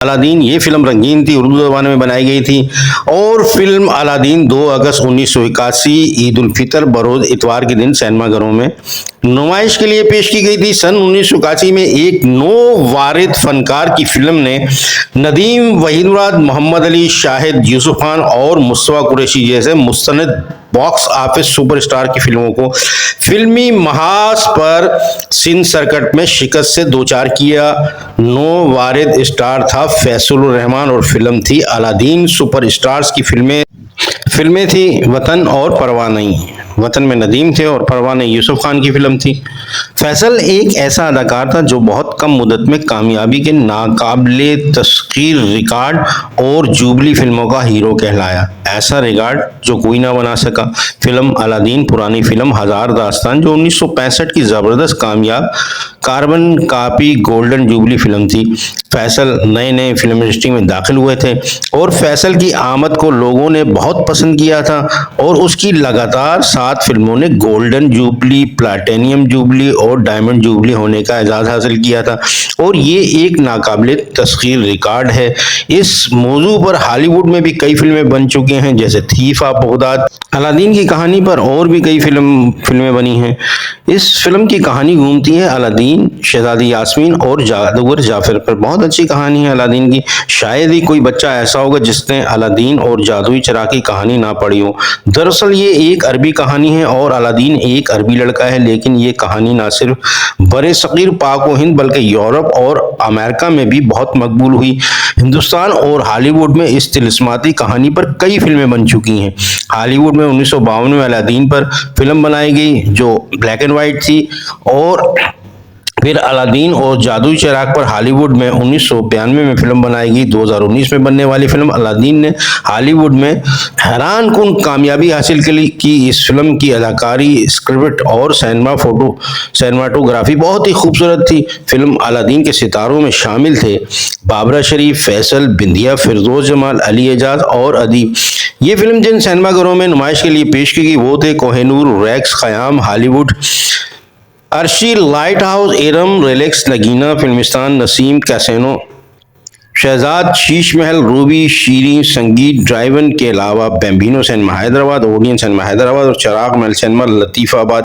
Aladdin ये film रंगीन थी, उर्दू ज़बान में बनाई गई थी और फिल्म अलादीन 2 अगस्त 1981 ईद उल फितर बरोज़ इतवार के दिन सिनेमाघरों में नुमाइश के लिए पेश की गई थी। सन 1981 में एक नो वारिद फनकार की फिल्म ने नदीम, वहीद मुराद, मोहम्मद अली, शाहिद, यूसुफ खान और मुस्तफा कुरैशी जैसे मुस्तनद बॉक्स ऑफिस सुपरस्टार की फिल्मों को फिल्मी महाज पर सिंध सर्किट में शिकस्त से दो चार किया। नो वारिद स्टार था फैसुल रहमान और फिल्म थी अलादीन। सुपरस्टार्स की फिल्में थी वतन और परवाह नहीं। वतन में नदीम थे और परवाह नहीं यूसुफ खान की फिल्म थी। फैसल एक ऐसा अदाकार था जो बहुत कम मुद्दत में कामयाबी के नाकाबिले तस्खीर रिकॉर्ड और जुबली फिल्मों का हीरो कहलाया। ऐसा रिकॉर्ड जो कोई ना बना सका। फिल्म अलादीन पुरानी फिल्म हजार दास्तान जो 1965 की जबरदस्त कामयाब carbon copy golden jubilee film थी। फैसल नए नए फिल्म इंडस्ट्री में दाखिल हुए थे और फैसल की आमद को लोगों ने बहुत पसंद किया था और उसकी लगातार 7 फिल्मों ने गोल्डन जुबली, प्लैटिनम जुबली और डायमंड जुबली होने का एजाज हासिल किया था और ये एक नाकाबिले तस्खीर रिकॉर्ड है। इस मौजू पर हॉलीवुड में भी कई फिल्में बन चुकी हैं जैसे थीफ ऑफ बगदाद। अलादीन की कहानी पर और भी कई फिल्में बनी हैं। इस फिल्म की कहानी घूमती है अलादीन, शहजादी यास्मीन और जादूगर जाफर पर। बहुत अच्छी कहानी है अलादीन की। शायद ही कोई बच्चा ऐसा होगा जिसने अलादीन और जादुई चिराग की कहानी ना पढ़ी हो। दरअसल ये एक अरबी कहानी है और अलादीन एक अरबी लड़का है, लेकिन ये कहानी ना सिर्फ बरे सगीर पाक व हिंद बल्कि यूरोप और अमेरिका में भी बहुत मकबूल हुई। हिंदुस्तान और हॉलीवुड में इस तिलिस्माती कहानी पर कई फिल्में बन चुकी हैं। हॉलीवुड में 1952 में अलादीन पर फिल्म बनाई गई जो ब्लैक एंड व्हाइट थी और फिर अलादीन और जादुई चिराग पर हॉलीवुड में 1992 में फिल्म बनाई गई। 2019 में बनने वाली फिल्म अलादीन ने हॉलीवुड में हैरानकुन कामयाबी हासिल की। इस फिल्म की अदाकारी, स्क्रिप्ट और सिनेमाटोग्राफी बहुत ही खूबसूरत थी। फिल्म अलादीन के सितारों में शामिल थे बाबरा शरीफ, फैसल, बिंदिया, फिरदौस जमाल, अली एजाज और अदीब। ये फिल्म जिन सिनेमाघरों में नुमाइश के लिए पेश की गई वो थे Kohinoor, Rex, Khayyam, Hollywood, Arshi, Light House, Eram, Relax, Nagina, Filmistan, Naseem, Casino, Shahzad, Sheesh Mahal, Ruby, Sheeri, Sangeet, Drive In के अलावा Bambino cinema Hyderabad, Odeon cinema Hyderabad और चिराग महल सिनेमा लतीफाबाद